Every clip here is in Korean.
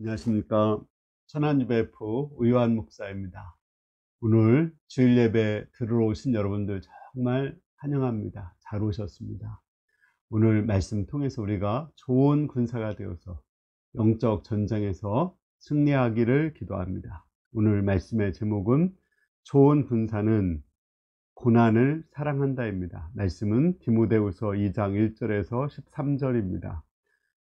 안녕하십니까. 천안유배프 의완 목사입니다. 오늘 주일 예배 들으러 오신 여러분들 정말 환영합니다. 잘 오셨습니다. 오늘 말씀 통해서 우리가 좋은 군사가 되어서 영적 전쟁에서 승리하기를 기도합니다. 오늘 말씀의 제목은 좋은 군사는 고난을 사랑한다입니다. 말씀은 디모데후서 2장 1절에서 13절입니다.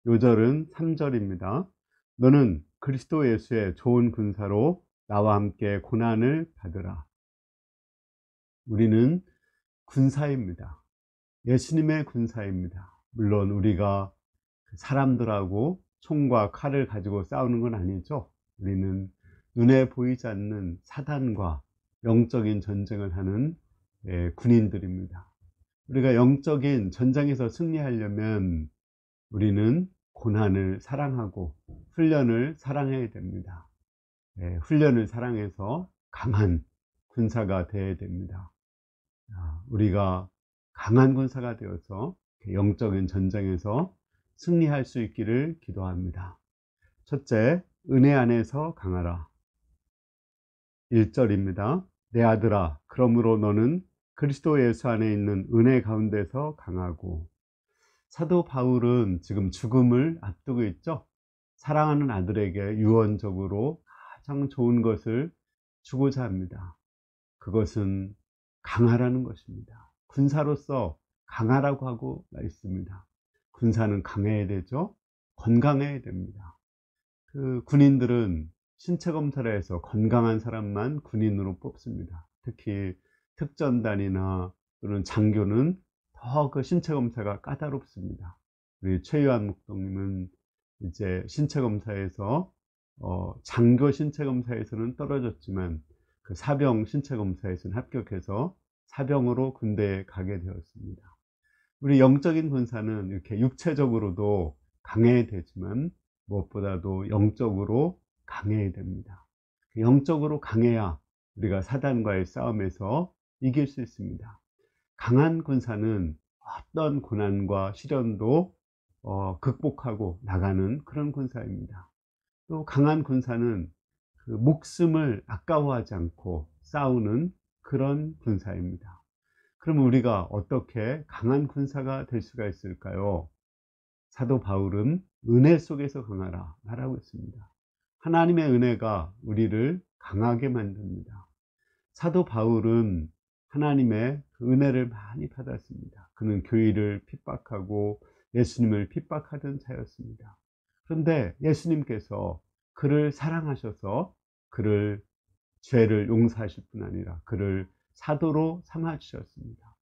요절은 3절입니다. 너는 그리스도 예수의 좋은 군사로 나와 함께 고난을 받으라. 우리는 군사입니다. 예수님의 군사입니다. 물론 우리가 사람들하고 총과 칼을 가지고 싸우는 건 아니죠. 우리는 눈에 보이지 않는 사단과 영적인 전쟁을 하는 군인들입니다. 우리가 영적인 전쟁에서 승리하려면 우리는 고난을 사랑하고 훈련을 사랑해야 됩니다. 훈련을 사랑해서 강한 군사가 되어야 됩니다. 우리가 강한 군사가 되어서 영적인 전쟁에서 승리할 수 있기를 기도합니다. 첫째, 은혜 안에서 강하라. 1절입니다. 내 아들아, 그러므로 너는 그리스도 예수 안에 있는 은혜 가운데서 강하고. 사도 바울은 지금 죽음을 앞두고 있죠. 사랑하는 아들에게 유언적으로 가장 좋은 것을 주고자 합니다. 그것은 강하라는 것입니다. 군사로서 강하라고 하고 있습니다. 군사는 강해야 되죠. 건강해야 됩니다. 그 군인들은 신체 검사를 해서 건강한 사람만 군인으로 뽑습니다. 특히 특전단이나 또는 장교는 더 그 신체 검사가 까다롭습니다. 우리 최유한 목동님은 이제 신체 검사에서 장교 신체 검사에서는 떨어졌지만 그 사병 신체 검사에서는 합격해서 사병으로 군대에 가게 되었습니다. 우리 영적인 군사는 이렇게 육체적으로도 강해야 되지만 무엇보다도 영적으로 강해야 됩니다. 영적으로 강해야 우리가 사단과의 싸움에서 이길 수 있습니다. 강한 군사는 어떤 고난과 시련도 극복하고 나가는 그런 군사입니다. 또 강한 군사는 그 목숨을 아까워하지 않고 싸우는 그런 군사입니다. 그럼 우리가 어떻게 강한 군사가 될 수가 있을까요? 사도 바울은 은혜 속에서 강하라 말하고 있습니다. 하나님의 은혜가 우리를 강하게 만듭니다. 사도 바울은 하나님의 은혜를 많이 받았습니다. 그는 교회를 핍박하고 예수님을 핍박하던 자였습니다. 그런데 예수님께서 그를 사랑하셔서 그를 죄를 용서하실 뿐 아니라 그를 사도로 삼아주셨습니다.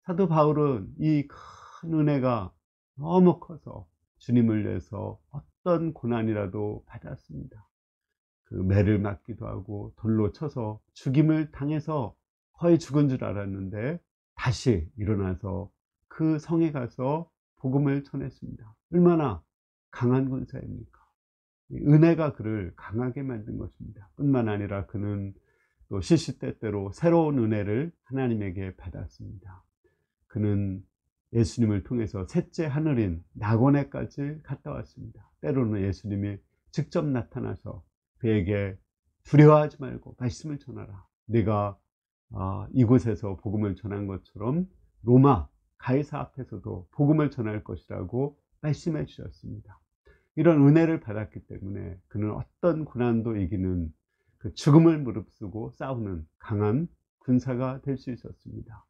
사도 바울은 이 큰 은혜가 너무 커서 주님을 위해서 어떤 고난이라도 받았습니다. 그 매를 맞기도 하고 돌로 쳐서 죽임을 당해서 거의 죽은 줄 알았는데 다시 일어나서 그 성에 가서 복음을 전했습니다. 얼마나 강한 군사입니까? 은혜가 그를 강하게 만든 것입니다. 뿐만 아니라 그는 또 시시때때로 새로운 은혜를 하나님에게 받았습니다. 그는 예수님을 통해서 셋째 하늘인 낙원에까지 갔다 왔습니다. 때로는 예수님이 직접 나타나서 그에게 두려워하지 말고 말씀을 전하라. 네가 이곳에서 복음을 전한 것처럼 로마 가이사 앞에서도 복음을 전할 것이라고 말씀해 주셨습니다. 이런 은혜를 받았기 때문에 그는 어떤 고난도 이기는 그 죽음을 무릅쓰고 싸우는 강한 군사가 될 수 있었습니다.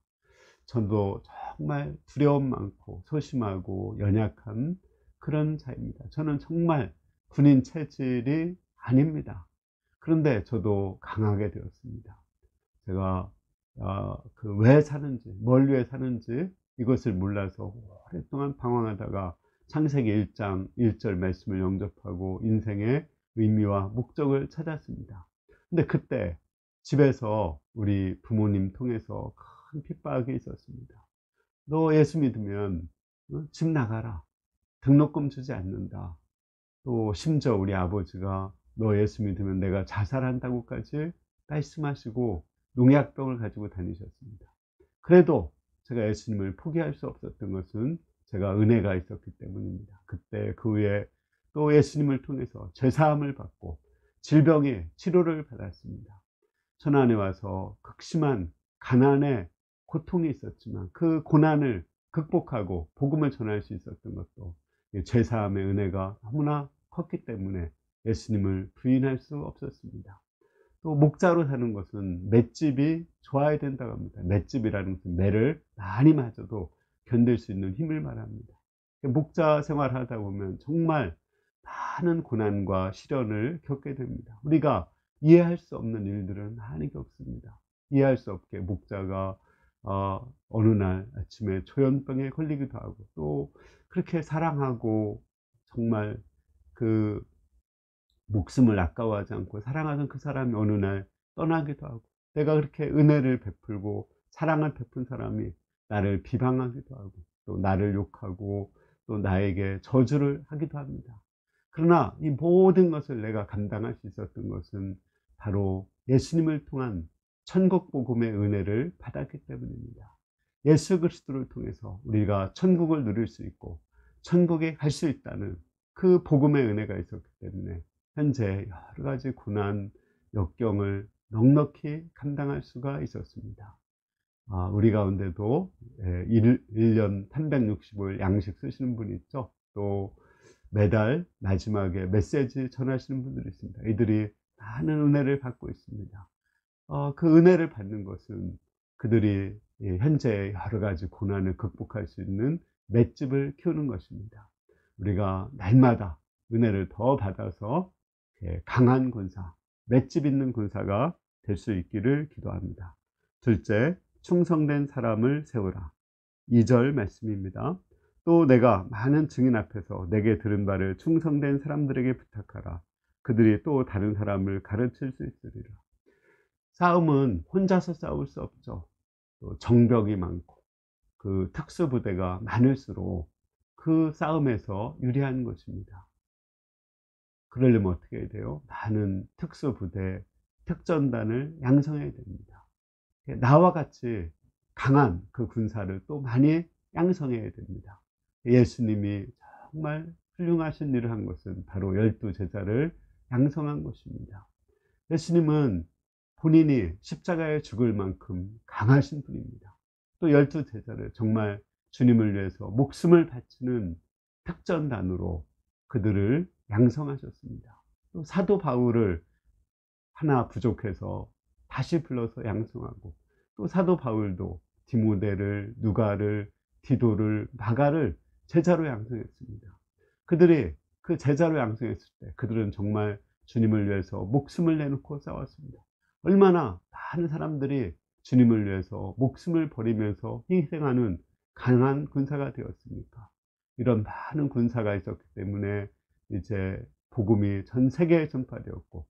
저도 정말 두려움 많고 소심하고 연약한 그런 자입니다. 저는 정말 군인 체질이 아닙니다. 그런데 저도 강하게 되었습니다. 제가 왜 사는지, 뭘 위해 사는지 이것을 몰라서 오랫동안 방황하다가 창세기 1장 1절 말씀을 영접하고 인생의 의미와 목적을 찾았습니다. 근데 그때 집에서 우리 부모님 통해서 큰 핍박이 있었습니다. 너 예수 믿으면 집 나가라. 등록금 주지 않는다. 또 심지어 우리 아버지가 너 예수 믿으면 내가 자살한다고까지 말씀하시고 농약병을 가지고 다니셨습니다. 그래도 제가 예수님을 포기할 수 없었던 것은 제가 은혜가 있었기 때문입니다. 그때 그 후에 또 예수님을 통해서 죄사함을 받고 질병의 치료를 받았습니다. 천안에 와서 극심한 가난의 고통이 있었지만 그 고난을 극복하고 복음을 전할 수 있었던 것도 죄사함의 은혜가 너무나 컸기 때문에 예수님을 부인할 수 없었습니다. 또 목자로 사는 것은 맷집이 좋아야 된다고 합니다. 맷집이라는 것은 매를 많이 맞아도 견딜 수 있는 힘을 말합니다. 목자 생활하다 보면 정말 많은 고난과 시련을 겪게 됩니다. 우리가 이해할 수 없는 일들은 많이 겪습니다. 이해할 수 없게 목자가 어느 날 아침에 조현병에 걸리기도 하고, 또 그렇게 사랑하고 정말 그 목숨을 아까워하지 않고 사랑하던 그 사람이 어느 날 떠나기도 하고, 내가 그렇게 은혜를 베풀고 사랑을 베푼 사람이 나를 비방하기도 하고, 또 나를 욕하고 또 나에게 저주를 하기도 합니다. 그러나 이 모든 것을 내가 감당할 수 있었던 것은 바로 예수님을 통한 천국 복음의 은혜를 받았기 때문입니다. 예수 그리스도를 통해서 우리가 천국을 누릴 수 있고 천국에 갈 수 있다는 그 복음의 은혜가 있었기 때문에 현재 여러 가지 고난, 역경을 넉넉히 감당할 수가 있었습니다. 우리 가운데도 1년 365일 양식 쓰시는 분이 있죠. 또 매달 마지막에 메시지 전하시는 분들이 있습니다. 이들이 많은 은혜를 받고 있습니다. 그 은혜를 받는 것은 그들이 현재 여러 가지 고난을 극복할 수 있는 맷집을 키우는 것입니다. 우리가 날마다 은혜를 더 받아서 강한 군사, 맷집 있는 군사가 될 수 있기를 기도합니다. 둘째, 충성된 사람을 세우라. 2절 말씀입니다. 또 내가 많은 증인 앞에서 내게 들은 바를 충성된 사람들에게 부탁하라. 그들이 또 다른 사람을 가르칠 수 있으리라. 싸움은 혼자서 싸울 수 없죠. 또 정벽이 많고 그 특수부대가 많을수록 그 싸움에서 유리한 것입니다. 그러려면 어떻게 해야 돼요? 많은 특수부대, 특전단을 양성해야 됩니다. 나와 같이 강한 그 군사를 또 많이 양성해야 됩니다. 예수님이 정말 훌륭하신 일을 한 것은 바로 12제자를 양성한 것입니다. 예수님은 본인이 십자가에 죽을 만큼 강하신 분입니다. 또 12제자를 정말 주님을 위해서 목숨을 바치는 특전단으로 그들을 양성하셨습니다. 또 사도 바울을 하나 부족해서 다시 불러서 양성하고, 또 사도 바울도 디모데를, 누가를, 디도를, 마가를 제자로 양성했습니다. 그들이 그 제자로 양성했을 때 그들은 정말 주님을 위해서 목숨을 내놓고 싸웠습니다. 얼마나 많은 사람들이 주님을 위해서 목숨을 버리면서 희생하는 강한 군사가 되었습니까? 이런 많은 군사가 있었기 때문에 이제 복음이 전 세계에 전파되었고,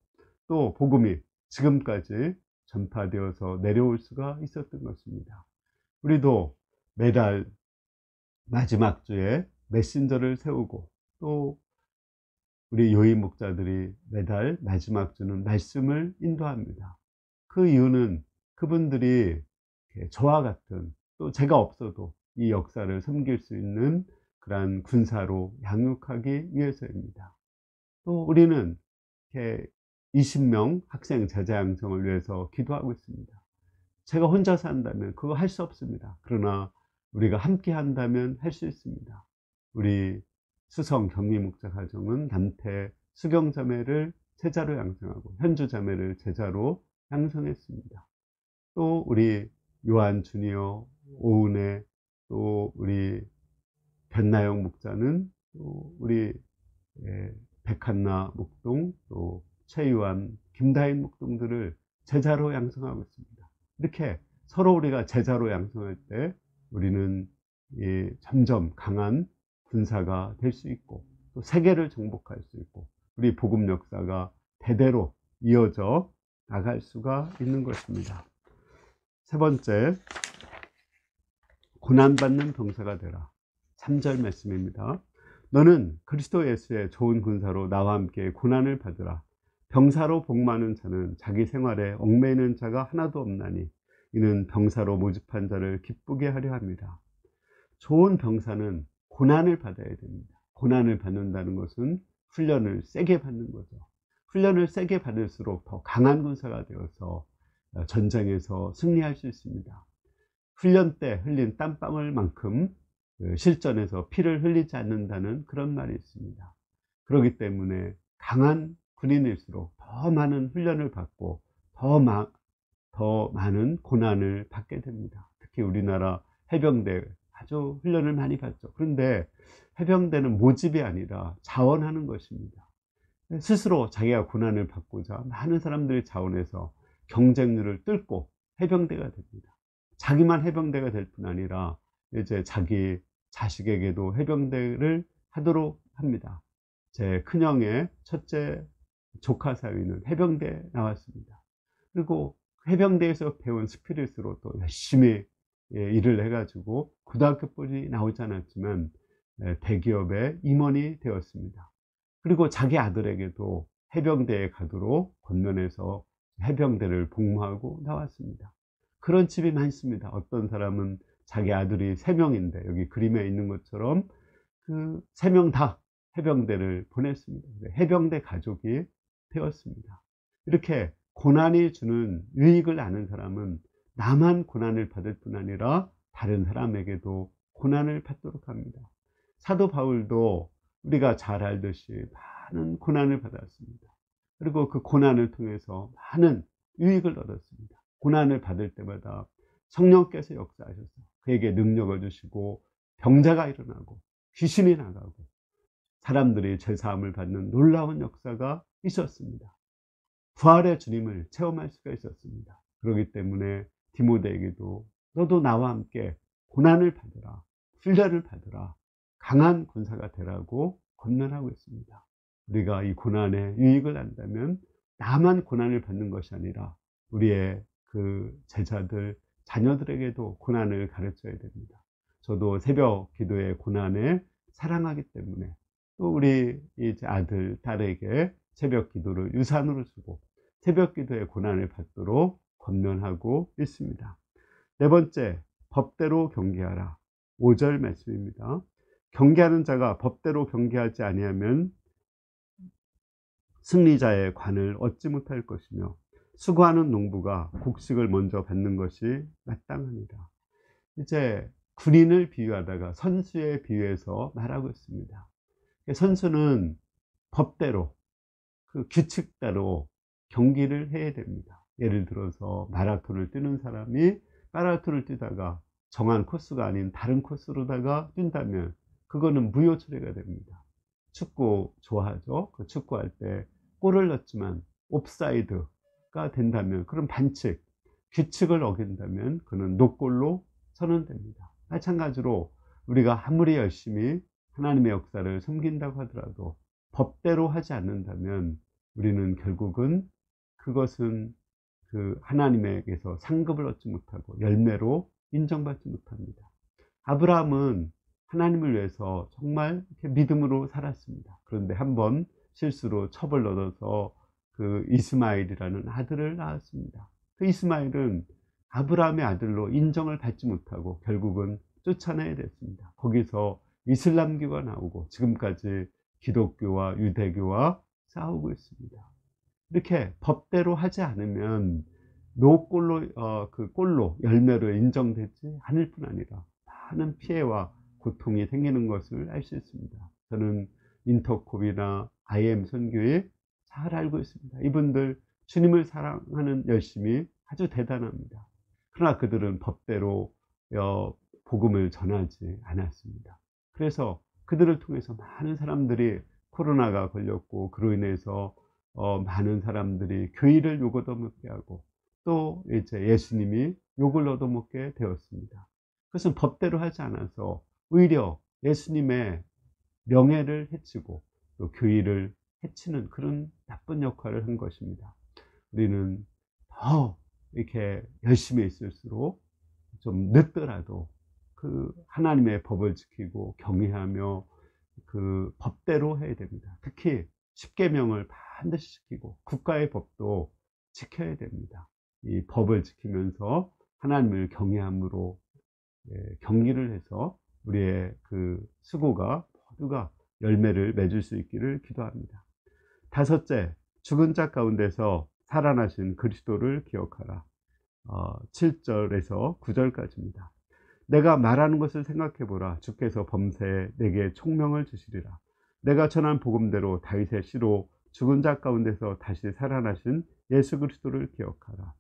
또 복음이 지금까지 전파되어서 내려올 수가 있었던 것입니다. 우리도 매달 마지막 주에 메신저를 세우고, 또 우리 요임 목자들이 매달 마지막 주는 말씀을 인도합니다. 그 이유는 그분들이 저와 같은, 또 제가 없어도 이 역사를 섬길 수 있는 그러한 군사로 양육하기 위해서입니다. 또 우리는 이렇게 20명 학생 제자 양성을 위해서 기도하고 있습니다. 제가 혼자서 한다면 그거 할 수 없습니다. 그러나 우리가 함께 한다면 할 수 있습니다. 우리 수성 경리목자 가정은 남태 수경자매를 제자로 양성하고 현주자매를 제자로 양성했습니다. 또 우리 요한 주니어, 오은혜, 또 우리 변나영 목자는 또 우리 백한나 목동, 또 최유한, 김다인 목동들을 제자로 양성하고 있습니다. 이렇게 서로 우리가 제자로 양성할 때 우리는 점점 강한 군사가 될 수 있고, 또 세계를 정복할 수 있고, 우리 복음 역사가 대대로 이어져 나갈 수가 있는 것입니다. 세 번째, 고난받는 병사가 되라. 3절 말씀입니다. 너는 그리스도 예수의 좋은 군사로 나와 함께 고난을 받으라. 병사로 복 많은 자는 자기 생활에 얽매이는 자가 하나도 없나니 이는 병사로 모집한 자를 기쁘게 하려 합니다. 좋은 병사는 고난을 받아야 됩니다. 고난을 받는다는 것은 훈련을 세게 받는 거죠. 훈련을 세게 받을수록 더 강한 군사가 되어서 전쟁에서 승리할 수 있습니다. 훈련 때 흘린 땀방울만큼 실전에서 피를 흘리지 않는다는 그런 말이 있습니다. 그렇기 때문에 강한 군인일수록 더 많은 훈련을 받고 더 많은 고난을 받게 됩니다. 특히 우리나라 해병대 아주 훈련을 많이 받죠. 그런데 해병대는 모집이 아니라 자원하는 것입니다. 스스로 자기가 고난을 받고자 많은 사람들이 자원해서 경쟁률을 뚫고 해병대가 됩니다. 자기만 해병대가 될 뿐 아니라 이제 자기 자식에게도 해병대를 하도록 합니다. 제 큰형의 첫째 조카 사위는 해병대에 나왔습니다. 그리고 해병대에서 배운 스피릿으로 또 열심히 일을 해가지고 고등학교뿐이 나오지 않았지만 대기업의 임원이 되었습니다. 그리고 자기 아들에게도 해병대에 가도록 권면해서 해병대를 복무하고 나왔습니다. 그런 집이 많습니다. 어떤 사람은 자기 아들이 3명인데 여기 그림에 있는 것처럼 그 3명 다 해병대를 보냈습니다. 해병대 가족이 되었습니다. 이렇게 고난이 주는 유익을 아는 사람은 나만 고난을 받을 뿐 아니라 다른 사람에게도 고난을 받도록 합니다. 사도 바울도 우리가 잘 알듯이 많은 고난을 받았습니다. 그리고 그 고난을 통해서 많은 유익을 얻었습니다. 고난을 받을 때마다 성령께서 역사하셔서 그에게 능력을 주시고 병자가 일어나고 귀신이 나가고 사람들이 죄사함을 받는 놀라운 역사가 있었습니다. 부활의 주님을 체험할 수가 있었습니다. 그렇기 때문에 디모데에게도 너도 나와 함께 고난을 받으라, 훈련을 받으라, 강한 군사가 되라고 권면하고 있습니다. 우리가 이 고난의 유익을 안다면 나만 고난을 받는 것이 아니라 우리의 그 제자들, 자녀들에게도 고난을 가르쳐야 됩니다. 저도 새벽 기도의 고난을 사랑하기 때문에 또 우리 이제 아들, 딸에게 새벽 기도를 유산으로 주고 새벽 기도의 고난을 받도록 권면하고 있습니다. 네 번째, 법대로 경계하라. 5절 말씀입니다. 경계하는 자가 법대로 경계하지 아니하면 승리자의 관을 얻지 못할 것이며 수고하는 농부가 곡식을 먼저 받는 것이 마땅합니다. 이제 군인을 비유하다가 선수에 비유해서 말하고 있습니다. 선수는 법대로 그 규칙대로 경기를 해야 됩니다. 예를 들어서 마라톤을 뛰는 사람이 마라톤을 뛰다가 정한 코스가 아닌 다른 코스로다가 뛴다면 그거는 무효 처리가 됩니다. 축구 좋아하죠? 그 축구할 때 골을 넣었지만 옵사이드가 된다면 그런 반칙, 규칙을 어긴다면 그는 노골로 선언됩니다. 마찬가지로 우리가 아무리 열심히 하나님의 역사를 섬긴다고 하더라도 법대로 하지 않는다면 우리는 결국은 그것은 그 하나님에게서 상급을 얻지 못하고 열매로 인정받지 못합니다. 아브라함은 하나님을 위해서 정말 이렇게 믿음으로 살았습니다. 그런데 한번 실수로 첩을 얻어서 그 이스마엘이라는 아들을 낳았습니다. 그 이스마엘은 아브라함의 아들로 인정을 받지 못하고 결국은 쫓아내야 됐습니다. 거기서 이슬람교가 나오고 지금까지 기독교와 유대교와 싸우고 있습니다. 이렇게 법대로 하지 않으면 노골로 그 꼴로 열매로 인정되지 않을 뿐 아니라 많은 피해와 고통이 생기는 것을 알 수 있습니다. 저는 인터콥이나 IM 선교회 잘 알고 있습니다. 이분들 주님을 사랑하는 열심이 아주 대단합니다. 그러나 그들은 법대로 복음을 전하지 않았습니다. 그래서 그들을 통해서 많은 사람들이 코로나가 걸렸고 그로 인해서 많은 사람들이 교회를 욕 얻어먹게 하고 또 이제 예수님이 욕을 얻어먹게 되었습니다. 그것은 법대로 하지 않아서 오히려 예수님의 명예를 해치고 또 교회를 해치는 그런 나쁜 역할을 한 것입니다. 우리는 더 이렇게 열심히 있을수록 좀 늦더라도 그 하나님의 법을 지키고 경외하며 그 법대로 해야 됩니다. 특히 십계명을 반드시 지키고 국가의 법도 지켜야 됩니다. 이 법을 지키면서 하나님을 경외함으로 경기를 해서 우리의 그 수고가 모두가 열매를 맺을 수 있기를 기도합니다. 다섯째, 죽은 자 가운데서 살아나신 그리스도를 기억하라. 7절에서 9절까지입니다. 내가 말하는 것을 생각해보라. 주께서 범사에 내게 총명을 주시리라. 내가 전한 복음대로 다윗의 씨로 죽은 자 가운데서 다시 살아나신 예수 그리스도를 기억하라.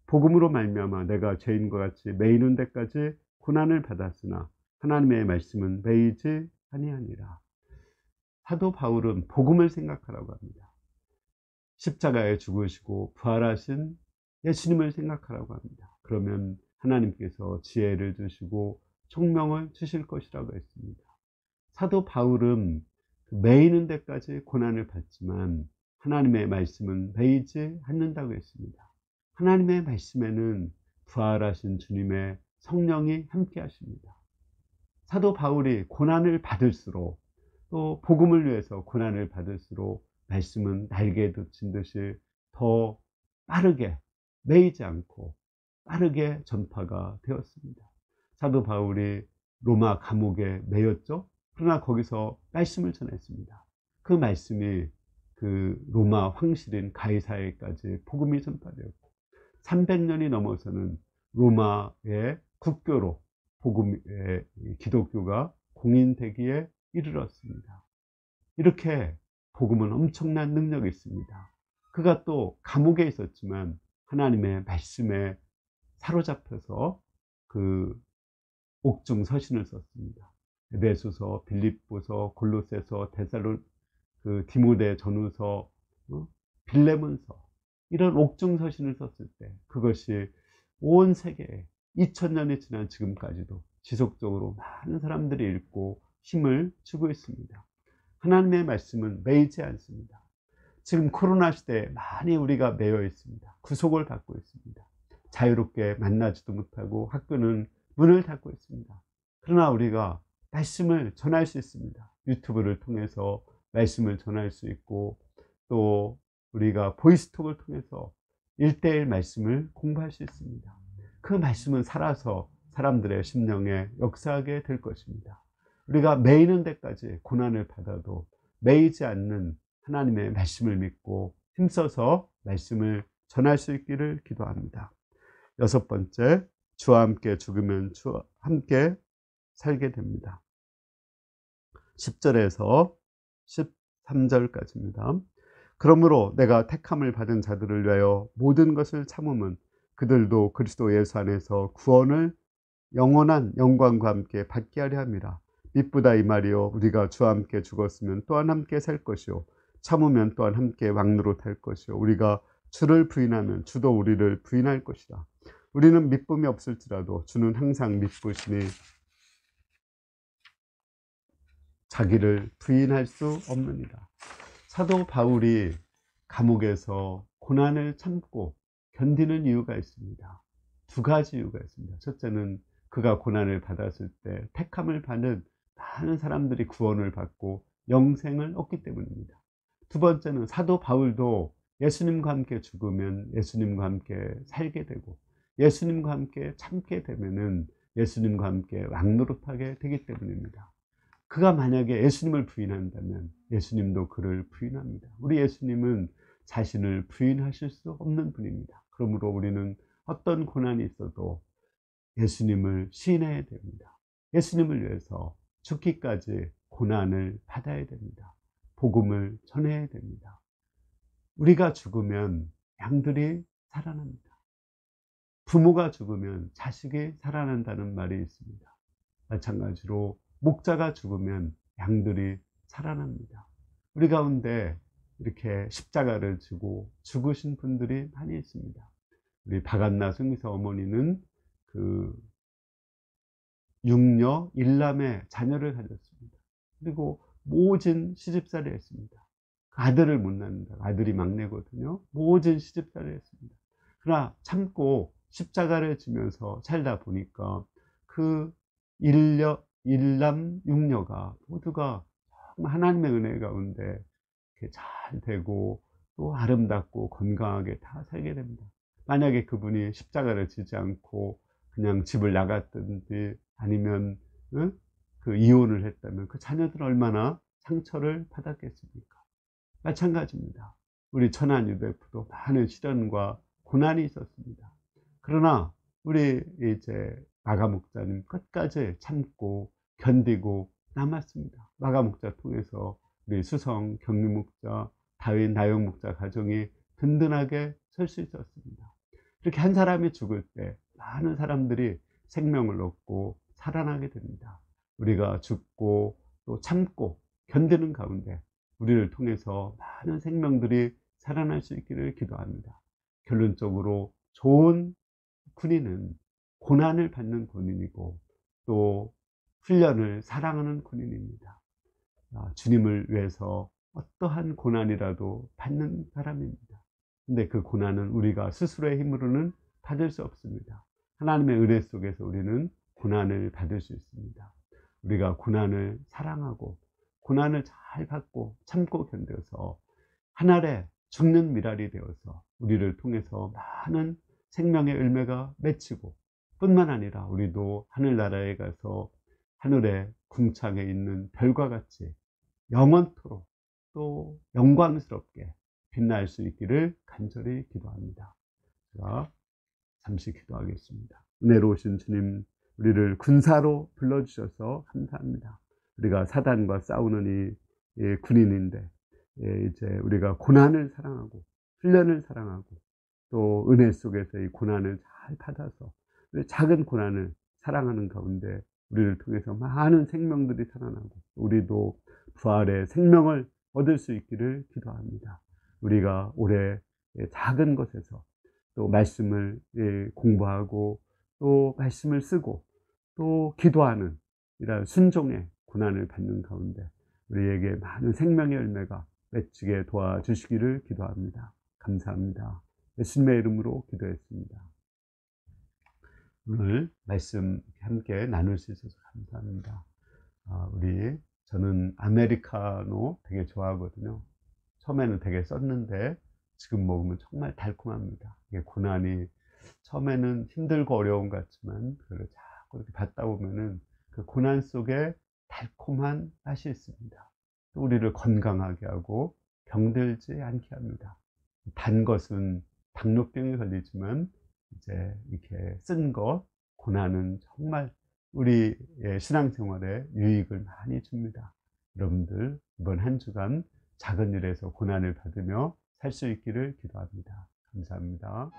복음으로 말미암아 내가 죄인과 같이 매이는 데까지 고난을 받았으나 하나님의 말씀은 매이지 아니하니라. 사도 바울은 복음을 생각하라고 합니다. 십자가에 죽으시고 부활하신 예수님을 생각하라고 합니다. 그러면 하나님께서 지혜를 주시고 총명을 주실 것이라고 했습니다. 사도 바울은 매이는 데까지 고난을 받지만 하나님의 말씀은 매이지 않는다고 했습니다. 하나님의 말씀에는 부활하신 주님의 성령이 함께 하십니다. 사도 바울이 고난을 받을수록, 또 복음을 위해서 고난을 받을수록 말씀은 날개에 돋친 듯이 더 빠르게, 매이지 않고 빠르게 전파가 되었습니다. 사도 바울이 로마 감옥에 매였죠. 그러나 거기서 말씀을 전했습니다. 그 말씀이 그 로마 황실인 가이사에까지 복음이 전파되었고 300년이 넘어서는 로마의 국교로 복음의 기독교가 공인되기에 이르렀습니다. 이렇게 복음은 엄청난 능력이 있습니다. 그가 또 감옥에 있었지만 하나님의 말씀에 사로잡혀서 그 옥중 서신을 썼습니다. 에베소서, 빌립보서, 골로새서, 데살로, 디모데 전후서, 빌레몬서, 이런 옥중 서신을 썼을 때 그것이 온 세계에 2000년이 지난 지금까지도 지속적으로 많은 사람들이 읽고 힘을 주고 있습니다. 하나님의 말씀은 매이지 않습니다. 지금 코로나 시대에 많이 우리가 매여 있습니다. 구속을 받고 있습니다. 자유롭게 만나지도 못하고 학교는 문을 닫고 있습니다. 그러나 우리가 말씀을 전할 수 있습니다. 유튜브를 통해서 말씀을 전할 수 있고, 또 우리가 보이스톡을 통해서 1:1 말씀을 공부할 수 있습니다. 그 말씀은 살아서 사람들의 심령에 역사하게 될 것입니다. 우리가 매이는 데까지 고난을 받아도 매이지 않는 하나님의 말씀을 믿고 힘써서 말씀을 전할 수 있기를 기도합니다. 여섯 번째, 주와 함께 죽으면 주와 함께 살게 됩니다. 10절에서 13절까지입니다. 그러므로 내가 택함을 받은 자들을 위하여 모든 것을 참음은 그들도 그리스도 예수 안에서 구원을 영원한 영광과 함께 받게 하려 함이라. 미쁘다 이 말이요, 우리가 주와 함께 죽었으면 또한 함께 살 것이요, 참으면 또한 함께 왕노릇 할 것이요, 우리가 주를 부인하면 주도 우리를 부인할 것이다. 우리는 미쁨이 없을지라도 주는 항상 미쁘시니 자기를 부인할 수 없느니라. 사도 바울이 감옥에서 고난을 참고 견디는 이유가 있습니다. 두 가지 이유가 있습니다. 첫째는 그가 고난을 받았을 때 택함을 받는 많은 사람들이 구원을 받고 영생을 얻기 때문입니다. 두 번째는 사도 바울도 예수님과 함께 죽으면 예수님과 함께 살게 되고, 예수님과 함께 참게 되면은 예수님과 함께 왕노릇하게 되기 때문입니다. 그가 만약에 예수님을 부인한다면 예수님도 그를 부인합니다. 우리 예수님은 자신을 부인하실 수 없는 분입니다. 그러므로 우리는 어떤 고난이 있어도 예수님을 시인해야 됩니다. 예수님을 위해서 죽기까지 고난을 받아야 됩니다. 복음을 전해야 됩니다. 우리가 죽으면 양들이 살아납니다. 부모가 죽으면 자식이 살아난다는 말이 있습니다. 마찬가지로 목자가 죽으면 양들이 살아납니다. 우리 가운데 이렇게 십자가를 지고 죽으신 분들이 많이 있습니다. 우리 박안나 승리사 어머니는 그 육녀 일남의 자녀를 가졌습니다. 그리고 모진 시집살이 했습니다. 아들을 못 낳는다. 아들이 막내거든요. 모진 시집살이 했습니다. 그러나 참고 십자가를 지면서 살다 보니까 그 일남 육녀가 모두가 정말 하나님의 은혜 가운데 이렇게 잘 되고 또 아름답고 건강하게 다 살게 됩니다. 만약에 그분이 십자가를 지지 않고 그냥 집을 나갔든지 아니면 그 이혼을 했다면 그 자녀들은 얼마나 상처를 받았겠습니까? 마찬가지입니다. 우리 천안 UBF도 많은 시련과 고난이 있었습니다. 그러나 우리 이제 마가 목자님 끝까지 참고 견디고 남았습니다. 마가 목자 통해서 우리 수성 경리 목자, 다윗 나영 목자 가정이 든든하게 설 수 있었습니다. 이렇게 한 사람이 죽을 때 많은 사람들이 생명을 얻고 살아나게 됩니다. 우리가 죽고 또 참고 견디는 가운데 우리를 통해서 많은 생명들이 살아날 수 있기를 기도합니다. 결론적으로 좋은 군인은 고난을 받는 군인이고 또 훈련을 사랑하는 군인입니다. 주님을 위해서 어떠한 고난이라도 받는 사람입니다. 근데 그 고난은 우리가 스스로의 힘으로는 받을 수 없습니다. 하나님의 은혜 속에서 우리는 고난을 받을 수 있습니다. 우리가 고난을 사랑하고 고난을 잘 받고 참고 견뎌서 하늘에 죽는 미랄이 되어서 우리를 통해서 많은 생명의 열매가 맺히고 뿐만 아니라 우리도 하늘나라에 가서 하늘의 궁창에 있는 별과 같이 영원토록 또 영광스럽게 빛날 수 있기를 간절히 기도합니다. 제가 잠시 기도하겠습니다. 은혜로우신 주님, 우리를 군사로 불러주셔서 감사합니다. 우리가 사단과 싸우는 이 군인인데 이제 우리가 고난을 사랑하고 훈련을 사랑하고 또 은혜 속에서 이 고난을 잘 받아서 작은 고난을 사랑하는 가운데 우리를 통해서 많은 생명들이 살아나고 우리도 부활의 생명을 얻을 수 있기를 기도합니다. 우리가 올해 작은 것에서 또 말씀을 공부하고 또 말씀을 쓰고 또 기도하는 이런 순종의 고난을 받는 가운데 우리에게 많은 생명의 열매가 맺히게 도와주시기를 기도합니다. 감사합니다. 예수님의 이름으로 기도했습니다. 오늘 말씀 함께 나눌 수 있어서 감사합니다. 저는 아메리카노 되게 좋아하거든요. 처음에는 되게 썼는데 지금 먹으면 정말 달콤합니다. 이게 고난이 처음에는 힘들고 어려운 것 같지만 그걸 자꾸 이렇게 받다 보면은 그 고난 속에 달콤한 맛이 있습니다. 또 우리를 건강하게 하고 병들지 않게 합니다. 단 것은 당뇨병이 걸리지만 이제 이렇게 쓴 것, 고난은 정말 우리 신앙생활에 유익을 많이 줍니다. 여러분들 이번 한 주간 작은 일에서 고난을 받으며 살 수 있기를 기도합니다. 감사합니다.